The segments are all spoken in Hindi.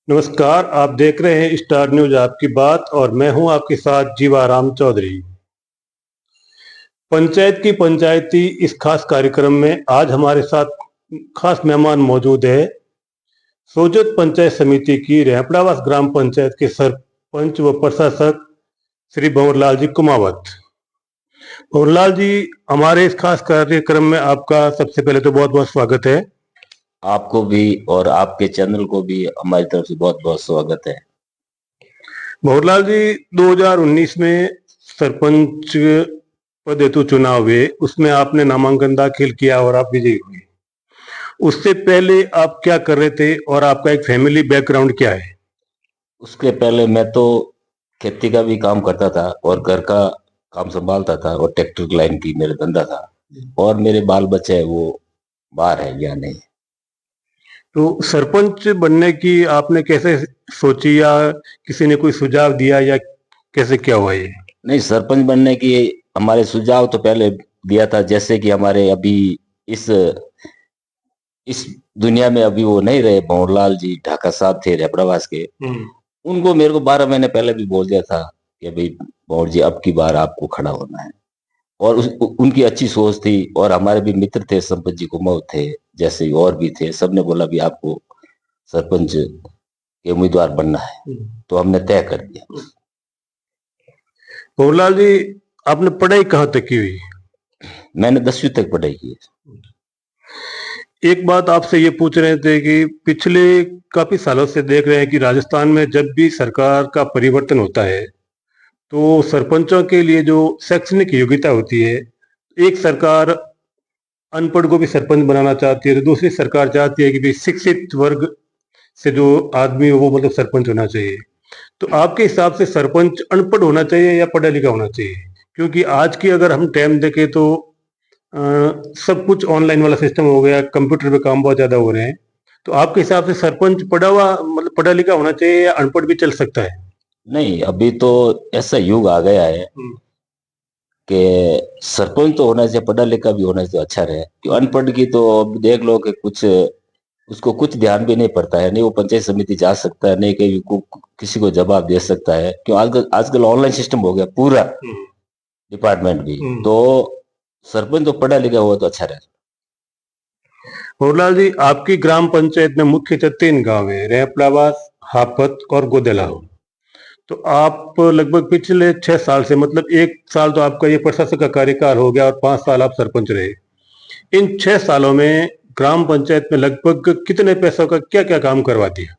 नमस्कार, आप देख रहे हैं स्टार न्यूज आपकी बात और मैं हूं आपके साथ जीवाराम चौधरी। पंचायत की पंचायती इस खास कार्यक्रम में आज हमारे साथ खास मेहमान मौजूद है। सोजत पंचायत समिति की रेहपड़ावास ग्राम पंचायत के सरपंच व प्रशासक श्री भंवरलाल जी कुमावत। भंवरलाल जी, हमारे इस खास कार्यक्रम में आपका सबसे पहले तो बहुत बहुत स्वागत है। आपको भी और आपके चैनल को भी हमारी तरफ से बहुत बहुत स्वागत है। भंवरलाल जी, 2019 में सरपंच पद हेतु चुनाव हुए, उसमें आपने नामांकन दाखिल किया और आप विजयी हुए। उससे पहले आप क्या कर रहे थे और आपका एक फैमिली बैकग्राउंड क्या है? उसके पहले मैं तो खेती का भी काम करता था और घर का काम संभालता था और ट्रैक्टर की लाइन की मेरा धंधा था और मेरे बाल बच्चे वो बाहर है या नहीं। तो सरपंच बनने की आपने कैसे सोची, या किसी ने कोई सुझाव दिया, या कैसे क्या हुआ ये? नहीं, सरपंच बनने की हमारे सुझाव तो पहले दिया था, जैसे कि हमारे अभी इस इस दुनिया में अभी वो नहीं रहे, भंवरलाल जी ढाका साहब थे रेपड़ावास के। उनको मेरे को 12 महीने पहले भी बोल दिया था कि भाई भंवर जी अब की बार आपको खड़ा होना है। और उनकी अच्छी सोच थी और हमारे भी मित्र थे, संपत जी कुमाऊं थे, जैसे और भी थे, सबने बोला भी आपको सरपंच के उम्मीदवार बनना है, तो हमने तय कर दिया। भंवरलाल जी, आपने पढ़ाई कहाँ तक की हुई? मैंने 10वीं तक पढ़ाई की है। एक बात आपसे ये पूछ रहे थे कि पिछले काफी सालों से देख रहे हैं कि राजस्थान में जब भी सरकार का परिवर्तन होता है तो सरपंचों के लिए जो शैक्षणिक योग्यता होती है, एक सरकार अनपढ़ को भी सरपंच बनाना चाहती है तो दूसरी सरकार चाहती है कि भाई शिक्षित वर्ग से जो आदमी हो वो मतलब सरपंच होना चाहिए। तो आपके हिसाब से सरपंच अनपढ़ होना चाहिए या पढ़ा लिखा होना चाहिए? क्योंकि आज की अगर हम टाइम देखें तो अ, सब कुछ ऑनलाइन वाला सिस्टम हो गया, कंप्यूटर पे काम बहुत ज्यादा हो रहे हैं। तो आपके हिसाब से सरपंच पढ़ा हुआ मतलब पढ़ा लिखा होना चाहिए या अनपढ़ भी चल सकता है? नहीं, अभी तो ऐसा युग आ गया है कि सरपंच तो होना चाहिए, पढ़ा लिखा भी होना चाहिए, अच्छा रहे। कि अनपढ़ की तो अब देख लो कि कुछ उसको कुछ ध्यान भी नहीं पड़ता है, नहीं वो पंचायत समिति जा सकता है, नहीं कहीं किसी को जवाब दे सकता है। क्यों आजकल आजकल ऑनलाइन सिस्टम हो गया पूरा डिपार्टमेंट भी। तो सरपंच तो पढ़ा लिखा हुआ तो अच्छा रहे। होरलाल जी, आपकी ग्राम पंचायत में मुख्यतः 3 गांव है, रेपलावास, हापत और गोदेला। तो आप लगभग पिछले 6 साल से, मतलब 1 साल तो आपका ये प्रशासक का कार्यकाल हो गया और 5 साल आप सरपंच रहे। इन 6 सालों में ग्राम पंचायत में लगभग कितने पैसों का क्या क्या काम करवा दिया?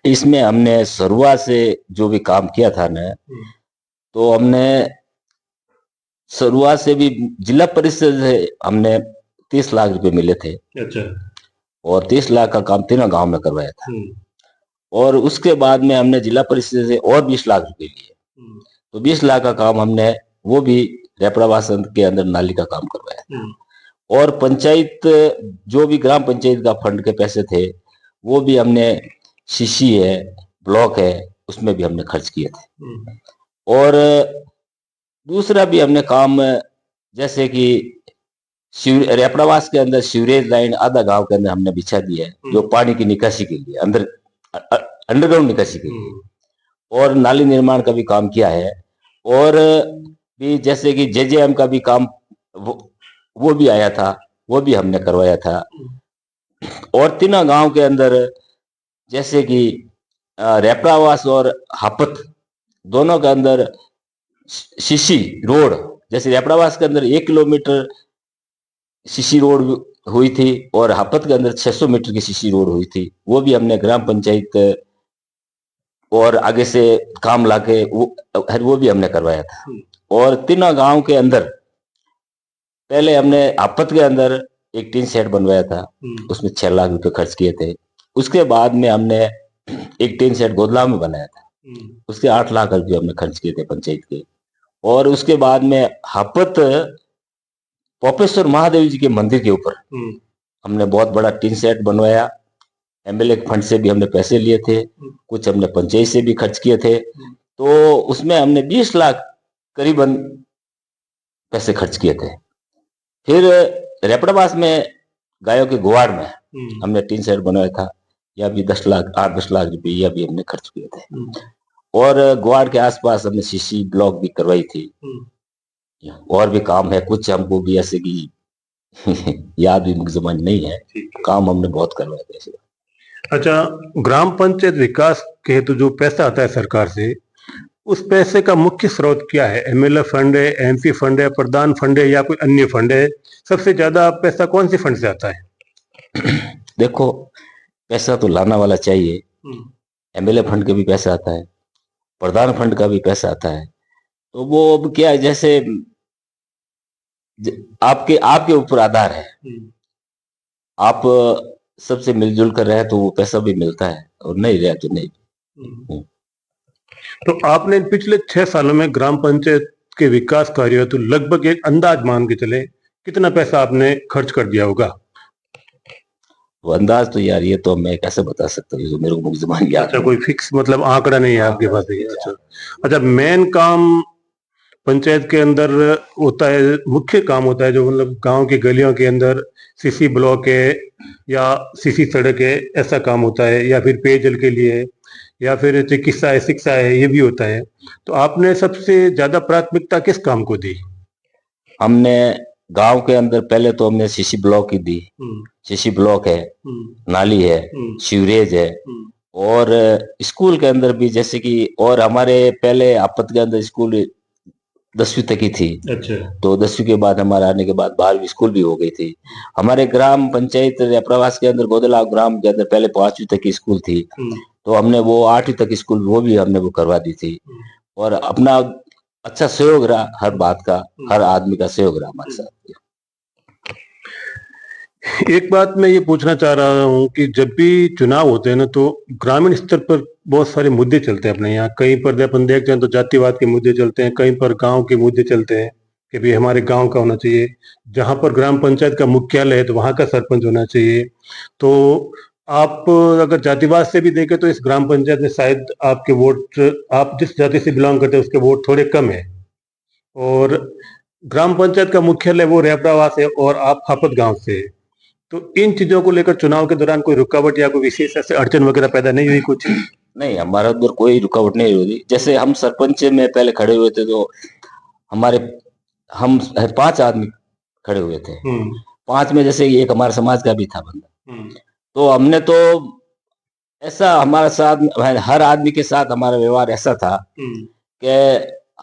इसमें हमने शुरुआत से जो भी काम किया था ना, तो हमने शुरुआत से भी जिला परिषद से हमने 30 लाख रुपए मिले थे। अच्छा। और 30 लाख का काम 3 गांव में करवाया था। और उसके बाद में हमने जिला परिषद से और 20 लाख रुपए लिए। तो 20 लाख का काम हमने वो भी रेपड़ावास के अंदर नाली का काम करवाया था। और पंचायत जो भी ग्राम पंचायत का फंड के पैसे थे वो भी हमने सीसी है, ब्लॉक है, उसमें भी हमने खर्च किए थे। और दूसरा भी हमने काम, जैसे कि रेपड़ावास के अंदर सीवरेज लाइन आधा गांव के अंदर हमने बिछा दी है, जो पानी की निकासी के लिए अंदर अंडरग्राउंड निकासी के लिए। और नाली निर्माण का भी काम किया है। और भी जैसे कि जेजेएम का भी काम वो भी आया था, वो भी हमने करवाया था। और तीनों गांव के अंदर जैसे कि रेपड़ावास और हापत दोनों के अंदर सीसी रोड, जैसे रेपड़ावास के अंदर 1 किलोमीटर सीसी रोड हुई थी और हापत के अंदर 600 मीटर की सीसी रोड हुई थी, वो भी हमने ग्राम पंचायत और आगे से काम लाके वो भी हमने करवाया था। और तीनों गांव के अंदर पहले हमने हापत के अंदर एक टीन सेट बनवाया था, उसमें 6 लाख रुपए खर्च किए थे। उसके बाद में हमने एक टीन सेट गोदला में बनाया था, उसके 8 लाख रुपए हमने खर्च किए थे पंचायत के। और उसके बाद में हापत पोपेश्वर महादेव जी के मंदिर के ऊपर हमने बहुत बड़ा टीन सेट बनवाया। एमएलए फंड से भी हमने पैसे लिए थे, कुछ हमने पंचायत से भी खर्च किए थे। तो उसमें हमने 20 लाख करीबन पैसे खर्च किए थे। फिर रेपड़ावास में गायों के गुवाड़ में हमने टीन सेट बनवाया था, या भी 10 लाख 8-10 लाख रुपये भी हमने खर्च किए थे। और ग्वाड़ के आसपास हमने सीसी ब्लॉक भी करवाई थी। और भी काम है, कुछ हमको भी ऐसे की याद भी जमान नहीं है, काम हमने बहुत करवाए थे ऐसे। अच्छा, ग्राम पंचायत विकास के हेतु जो पैसा आता है सरकार से, उस पैसे का मुख्य स्रोत क्या है? एमएलए फंड है, एमपी फंड है, प्रधान फंड है या कोई अन्य फंड है? सबसे ज्यादा पैसा कौन से फंड से आता है? देखो, पैसा तो लाना वाला चाहिए। एमएलए फंड का भी पैसा आता है, प्रधान फंड का भी पैसा आता है। तो वो अब क्या है, जैसे आपके आपके ऊपर आधार है। आप सबसे मिलजुल कर रहे तो वो पैसा भी मिलता है, और नहीं रहे तो नहीं। तो आपने पिछले 6 सालों में ग्राम पंचायत के विकास कार्यों तो लगभग एक अंदाज मान के चले कितना पैसा आपने खर्च कर दिया होगा? वो अंदाज तो यार ये तो मैं कैसे बता सकता हूँ, मेरे को मुख्य जबान याद। अच्छा, कोई फिक्स मतलब आंकड़ा नहीं है आपके पास? अच्छा, मेन काम पंचायत के अंदर होता है, मुख्य काम होता है जो मतलब गांव की गलियों के अंदर सीसी ब्लॉक है या सीसी सड़क है, ऐसा काम होता है, या फिर पेयजल के लिए, या फिर चिकित्सा है, शिक्षा है, ये भी होता है। तो आपने सबसे ज्यादा प्राथमिकता किस काम को दी? हमने गांव के अंदर पहले तो हमने सीसी ब्लॉक ही दी। सीसी ब्लॉक है, नाली है, सीवरेज है, और स्कूल के अंदर भी जैसे कि, और हमारे पहले आपत के अंदर स्कूल 10वीं तक ही थी। अच्छा। तो 10वीं के बाद हमारे आने के बाद 12वीं स्कूल भी हो गई थी। हमारे ग्राम पंचायत या प्रवास के अंदर गोदला ग्राम के अंदर पहले 5वीं तक की स्कूल थी, तो हमने वो 8वीं तक स्कूल वो भी हमने वो करवा दी थी। और अपना अच्छा सहयोग रहा हर बात का, हर आदमी का सहयोग रहा हमारे साथ। एक बात मैं ये पूछना चाह रहा हूँ कि जब भी चुनाव होते हैं ना, तो ग्रामीण स्तर पर बहुत सारे मुद्दे चलते हैं अपने यहाँ। कहीं पर अपन देखते हैं तो जातिवाद के मुद्दे चलते हैं, कहीं पर गांव के मुद्दे चलते हैं कि भी हमारे गांव का होना चाहिए, जहां पर ग्राम पंचायत का मुख्यालय है तो वहां का सरपंच होना चाहिए। तो आप अगर जातिवाद से भी देखें तो इस ग्राम पंचायत में शायद आपके वोट, आप जिस जाति से बिलोंग करते हैं उसके वोट थोड़े कम है, और ग्राम पंचायत का मुख्यालय वो रेपड़ावास है और आप हापत गांव से है। तो इन चीजों को लेकर चुनाव के दौरान कोई रुकावट या कोई विशेष ऐसे अड़चन वगैरह पैदा नहीं हुई कुछ? नहीं, हमारा उधर कोई रुकावट नहीं हुई। जैसे हम सरपंच में पहले खड़े हुए थे तो हमारे हम 5 आदमी खड़े हुए थे। 5 में जैसे एक हमारे समाज का भी था बंदा। तो हमने तो ऐसा हमारा साथ हर आदमी के साथ हमारा व्यवहार ऐसा था कि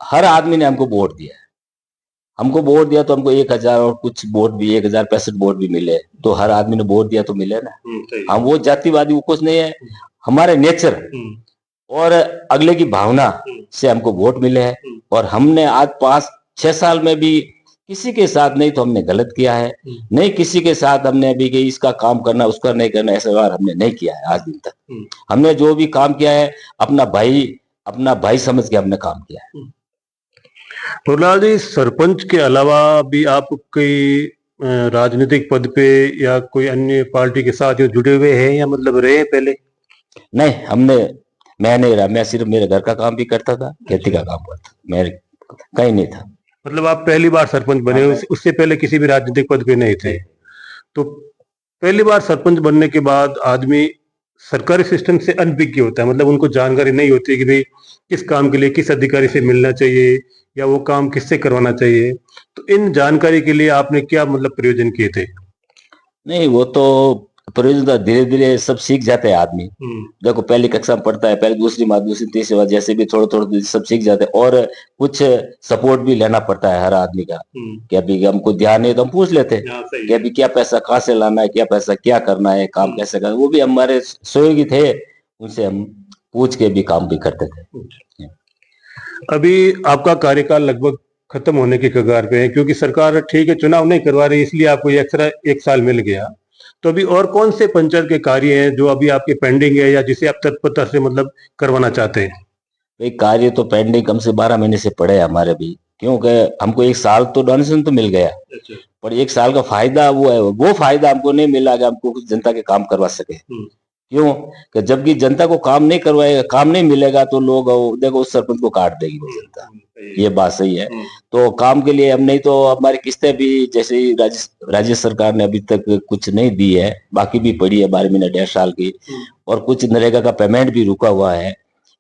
हर आदमी ने हमको वोट दिया। हमको वोट दिया तो हमको 1000 और कुछ वोट भी 1065 वोट भी मिले। तो हर आदमी ने वोट दिया तो मिले ना। हम वो जातिवादी वो कुछ नहीं है, हमारे नेचर और अगले की भावना से हमको वोट मिले हैं। और हमने आज 5-6 साल में भी किसी के साथ नहीं तो हमने गलत किया है, नहीं किसी के साथ हमने अभी कि इसका काम करना उसका नहीं करना ऐसा व्यवहार हमने नहीं किया है आज दिन तक। हमने जो भी काम किया है अपना भाई समझ के हमने काम किया है। प्रहलाद जी, सरपंच के अलावा भी आप कोई राजनीतिक पद पे या कोई अन्य पार्टी के साथ जुड़े हुए हैं या मतलब रहे पहले? नहीं, मैं नहीं रहा। मैं सिर्फ मेरे घर का काम भी करता था, खेती का काम करता, मैं कहीं नहीं था। मतलब आप पहली बार सरपंच बने, उससे पहले किसी भी राजनीतिक पद पे नहीं थे? तो पहली बार सरपंच बनने के बाद आदमी सरकारी सिस्टम से अनभिज्ञ होता है, मतलब उनको जानकारी नहीं होती कि भाई किस काम के लिए किस अधिकारी से मिलना चाहिए या वो काम किससे करवाना चाहिए। तो इन जानकारी के लिए आपने क्या मतलब प्रयोजन किए थे? नहीं, वो तो प्रयोजन धीरे धीरे सब सीख जाते हैं आदमी। देखो, पहली कक्षा में पढ़ता है, पहले दूसरी बार दूसरी तीसरी बार जैसे भी थोड़ा सब सीख जाते हैं। और कुछ सपोर्ट भी लेना पड़ता है हर आदमी का कि अभी हमको ध्यान है तो हम पूछ लेते हैं कि अभी क्या पैसा कहाँ से लाना है, क्या पैसा क्या करना है, काम कैसे करना है। वो भी हमारे सहयोगी थे, उनसे हम पूछ के भी काम भी करते थे। अभी आपका कार्यकाल लगभग खत्म होने की कगार पे है, क्योंकि सरकार ठीक है चुनाव नहीं करवा रही, इसलिए आपको एक्स्ट्रा 1 साल मिल गया। तो अभी और कौन से पंचायत के कार्य हैं जो अभी आपके पेंडिंग है या जिसे आप तत्परता से मतलब करवाना चाहते हैं? भाई, कार्य तो पेंडिंग कम से 12 महीने से पड़े हमारे भी, क्योंकि हमको 1 साल तो डोनेशन तो मिल गया, पर 1 साल का फायदा वो फायदा हमको नहीं मिला कि हमको कुछ जनता के काम करवा सके। क्यों? कि जबकि जनता को काम नहीं करवाएगा, काम नहीं मिलेगा तो लोग देखो उस सरपंच को काट देगी वो जनता। ये बात सही है। तो काम के लिए हम नहीं तो हमारी किस्तें भी जैसे ही राज्य सरकार ने अभी तक कुछ नहीं दी है, बाकी भी पड़ी है 12 महीने 1.5 साल की, और कुछ नरेगा का पेमेंट भी रुका हुआ है।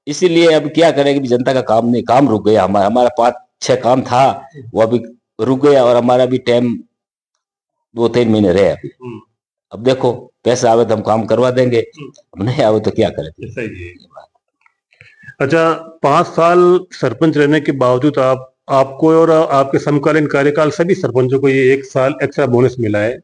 इसीलिए अब क्या करें कि जनता का काम नहीं, काम रुक गया। हमारा 5-6 काम था वो अभी रुक गया, और हमारा भी टाइम 2-3 महीने रहे अभी। अब देखो पैसा आवे तो हम काम करवा देंगे, अब नहीं आवे तो क्या करें। सही है। अच्छा, 5 साल सरपंच रहने के बावजूद आपको और आपके समकालीन कार्यकाल सभी सरपंचों को ये 1 साल एक्स्ट्रा बोनस मिला है,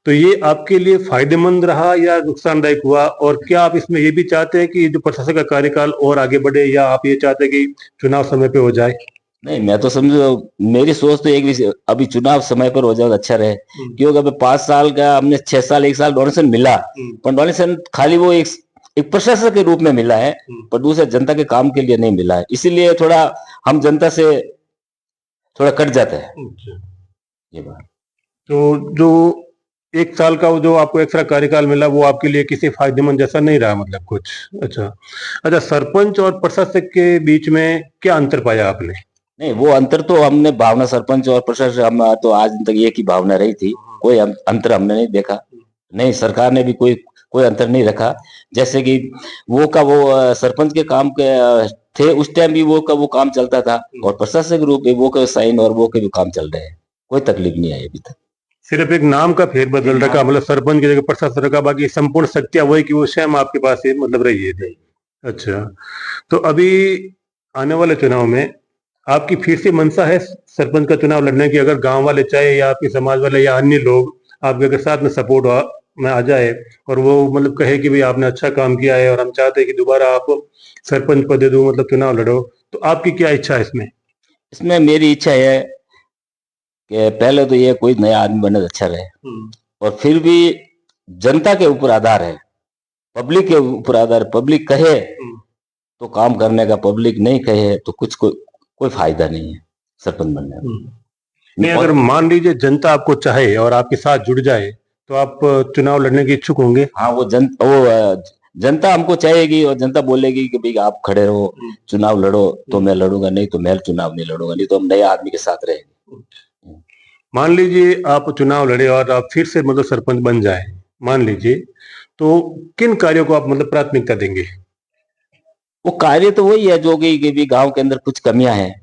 तो ये आपके लिए फायदेमंद रहा या नुकसानदायक हुआ? और क्या आप इसमें ये भी चाहते हैं कि जो प्रशासन का कार्यकाल और आगे बढ़े, या आप ये चाहते हैं कि चुनाव समय पे हो जाए? नहीं, मैं तो समझो मेरी सोच तो एक भी अभी चुनाव समय पर हो जाए तो अच्छा रहे। क्योंकि अभी 5 साल का हमने 6 साल 1 साल डोनेशन मिला, पर डोनेशन खाली वो एक प्रशासक के रूप में मिला है, पर दूसरे जनता के काम के लिए नहीं मिला है। इसीलिए थोड़ा हम जनता से थोड़ा कट जाता है ये बात। तो जो 1 साल का जो आपको एक्स्ट्रा कार्यकाल मिला वो आपके लिए किसी फायदेमंद जैसा नहीं रहा, मतलब कुछ? अच्छा, सरपंच और प्रशासक के बीच में क्या अंतर पाया आपने? नहीं, वो अंतर तो हमने भावना सरपंच और प्रशासक हम तो आज तक एक ही भावना रही थी, कोई अंतर हमने नहीं देखा। नहीं, सरकार ने भी कोई अंतर नहीं रखा। जैसे कि वो सरपंच के काम के थे उस टाइम भी वो काम चलता था, और प्रशासक रूप में वो का साइन और वो के भी काम चल रहे हैं, कोई तकलीफ नहीं आई अभी तक। सिर्फ एक नाम का फेरबदल रखा, मतलब सरपंच की जगह प्रशासक रखा, बाकी संपूर्ण शक्तियां वही की वो स्वयं आपके पास है, मतलब रही है। अच्छा, तो अभी आने वाले चुनाव में आपकी फिर से मंशा है सरपंच का चुनाव लड़ने की? अगर गांव वाले चाहे या आपके समाज वाले या अन्य लोग आपके अगर साथ में सपोर्ट में आ जाए और वो मतलब कहे कि भाई आपने अच्छा काम किया है और हम चाहते हैं कि दोबारा आप सरपंच पद दे दो, मतलब चुनाव लड़ो, तो आपकी क्या इच्छा है इसमें? इसमें मेरी इच्छा है कि पहले तो ये कोई नया आदमी बने तो अच्छा रहे, और फिर भी जनता के ऊपर आधार है, पब्लिक के ऊपर आधार। पब्लिक कहे तो काम करने का, पब्लिक नहीं कहे तो कोई फायदा नहीं है सरपंच बनने में। नहीं, अगर मान लीजिए जनता आपको चाहे और आपके साथ जुड़ जाए तो आप चुनाव लड़ने के इच्छुक होंगे? हाँ, वो जनता हमको चाहेगी, और जनता बोलेगी कि भाई आप खड़े रहो, चुनाव लड़ो, तो मैं लड़ूंगा, नहीं तो मैं चुनाव नहीं लड़ूंगा, नहीं तो हम नए आदमी के साथ रहेंगे। मान लीजिए आप चुनाव लड़े और आप फिर से मतलब सरपंच बन जाए, मान लीजिए, तो किन कार्यों को आप मतलब प्राथमिकता देंगे? वो कार्य तो वही है जो कि भी गांव के अंदर कुछ कमियां हैं,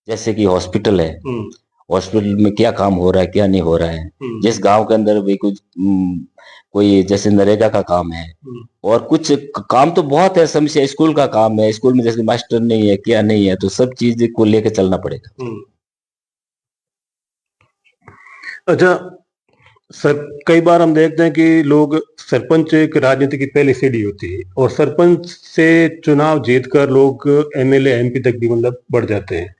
जैसे कि हॉस्पिटल है, हॉस्पिटल में क्या काम हो रहा है क्या नहीं हो रहा है। जिस गांव के अंदर भी कुछ कोई जैसे नरेगा का काम है, और कुछ काम तो बहुत है, समस्या स्कूल का काम है, स्कूल में जैसे मास्टर नहीं है क्या नहीं है, तो सब चीज को लेकर चलना पड़ेगा। अच्छा सर, कई बार हम देखते हैं कि लोग सरपंच एक राजनीति की पहली सीढ़ी होती है, और सरपंच से चुनाव जीतकर लोग एमएलए एमपी तक भी मतलब बढ़ जाते हैं,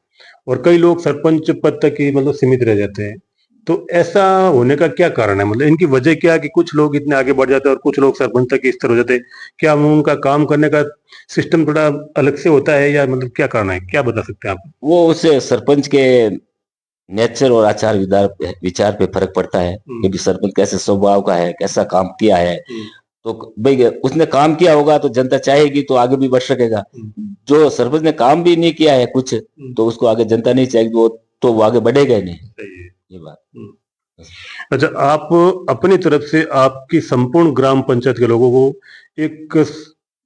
और कई लोग सरपंच पद तक ही मतलब सीमित रह जाते हैं। तो ऐसा होने का क्या कारण है? मतलब इनकी वजह क्या है कि कुछ लोग इतने आगे बढ़ जाते हैं और कुछ लोग सरपंच तक इस तरह हो जाते हैं? क्या उनका काम करने का सिस्टम थोड़ा अलग से होता है, या मतलब क्या कारण है, क्या बता सकते हैं आप? वो उससे सरपंच के नेचर और आचार विचार पे फर्क पड़ता है कि सरपंच कैसे स्वभाव का है, कैसा काम किया है। तो भाई उसने काम किया होगा तो जनता चाहेगी तो आगे भी बढ़ सकेगा। जो सरपंच ने काम भी नहीं किया है कुछ, तो उसको आगे जनता नहीं चाहेगी, वो आगे बढ़ेगा ही नहीं। ये बात। अच्छा, आप अपनी तरफ से आपकी संपूर्ण ग्राम पंचायत के लोगों को एक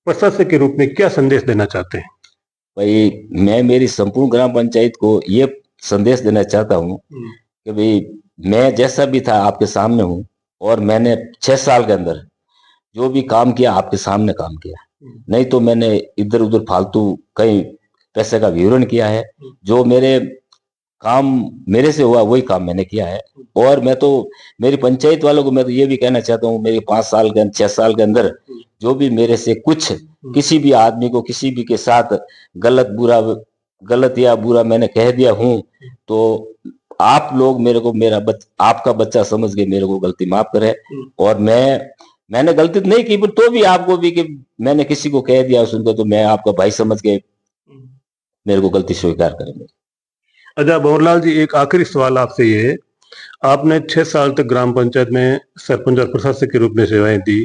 प्रशासक के रूप में क्या संदेश देना चाहते हैं? भाई मैं मेरी संपूर्ण ग्राम पंचायत को ये संदेश देना चाहता हूँ कि भाई मैं जैसा भी था आपके सामने हूँ, और मैंने 6 साल के अंदर जो भी काम किया आपके सामने काम किया, नहीं तो मैंने इधर उधर फालतू कई पैसे का विवरण किया है। जो काम मेरे से हुआ वही काम मैंने किया है। और मैं तो मेरी पंचायत वालों को मैं तो ये भी कहना चाहता हूँ, मेरे 5 साल के 6 साल के अंदर जो भी मेरे से कुछ किसी भी आदमी को किसी भी के साथ गलत या बुरा मैंने कह दिया हूँ, तो आप लोग मेरे को आपका बच्चा समझ के मेरे को गलती माफ करे। और मैंने गलती नहीं की, पर तो भी आपको भी कि मैंने किसी को कह दिया सुनकर, तो मैं आपका भाई समझ के मेरे को गलती स्वीकार करेंगे। अच्छा भंवरलाल जी, एक आखिरी सवाल आपसे ये है, आपने 6 साल तक ग्राम पंचायत में सरपंच और प्रशासक के रूप में सेवाएं दी,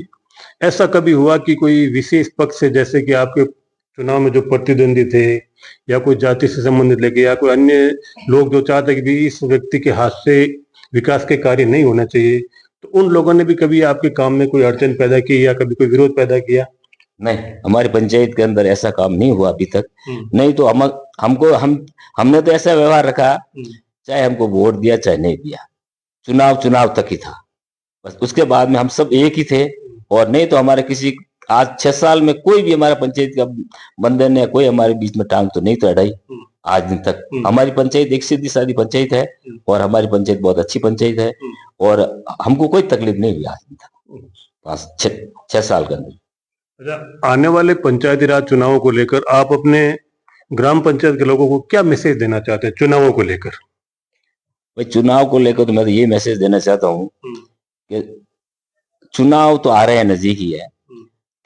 ऐसा कभी हुआ कि कोई विशेष पक्ष से, जैसे कि आपके चुनाव में जो प्रतिद्वंदी थे, या कोई जाति से संबंधित लेके, या कोई अन्य लोग जो चाहते हैं कि भी इस व्यक्ति के हाथ से विकास के कार्य नहीं होना चाहिए, तो उन लोगों ने भी कभी आपके काम में कोई अड़चन पैदा की या कभी कोई विरोध पैदा किया? नहीं, हमारी पंचायत के अंदर ऐसा काम नहीं हुआ अभी तक। नहीं तो हमने तो ऐसा व्यवहार रखा, चाहे हमको वोट दिया चाहे नहीं दिया, चुनाव तक ही था बस। उसके बाद में हम सब एक ही थे। और नहीं तो हमारे किसी आज 6 साल में कोई भी हमारा पंचायत का बंदे ने कोई हमारे बीच में टांग तो नहीं तो अड़ाई आज दिन तक। हमारी पंचायत एक सीधी सादी पंचायत है और हमारी पंचायत बहुत अच्छी पंचायत है और हमको कोई तकलीफ नहीं हुई आज दिन तक, बस 6 साल के अंदर। अच्छा, आने वाले पंचायती राज चुनावों को लेकर आप अपने ग्राम पंचायत के लोगों को क्या मैसेज देना चाहते हैं चुनावों को लेकर? भाई, चुनाव को लेकर तो मैं तो ये मैसेज देना चाहता हूँ कि चुनाव तो आ रहे हैं, नजदीक ही है,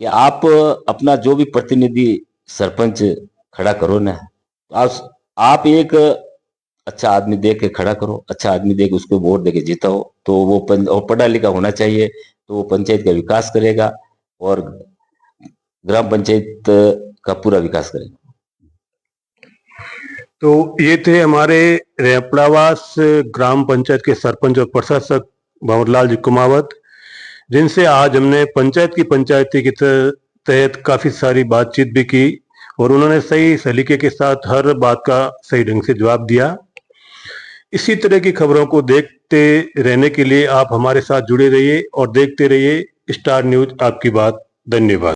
कि आप अपना जो भी प्रतिनिधि सरपंच खड़ा करो ना, आप एक अच्छा आदमी देख के खड़ा करो, अच्छा आदमी देख उसको वोट देके जिताओ, तो वो पढ़ा लिखा होना चाहिए, तो वो पंचायत का विकास करेगा और ग्राम पंचायत का पूरा विकास करेगा। तो ये थे हमारे रेपड़ावास ग्राम पंचायत के सरपंच और प्रशासक भंवरलाल जी कुमावत, जिनसे आज हमने पंचायत की पंचायती के तहत काफी सारी बातचीत भी की और उन्होंने सही सलीके के साथ हर बात का सही ढंग से जवाब दिया। इसी तरह की खबरों को देखते रहने के लिए आप हमारे साथ जुड़े रहिए और देखते रहिए स्टार न्यूज आपकी बात। धन्यवाद।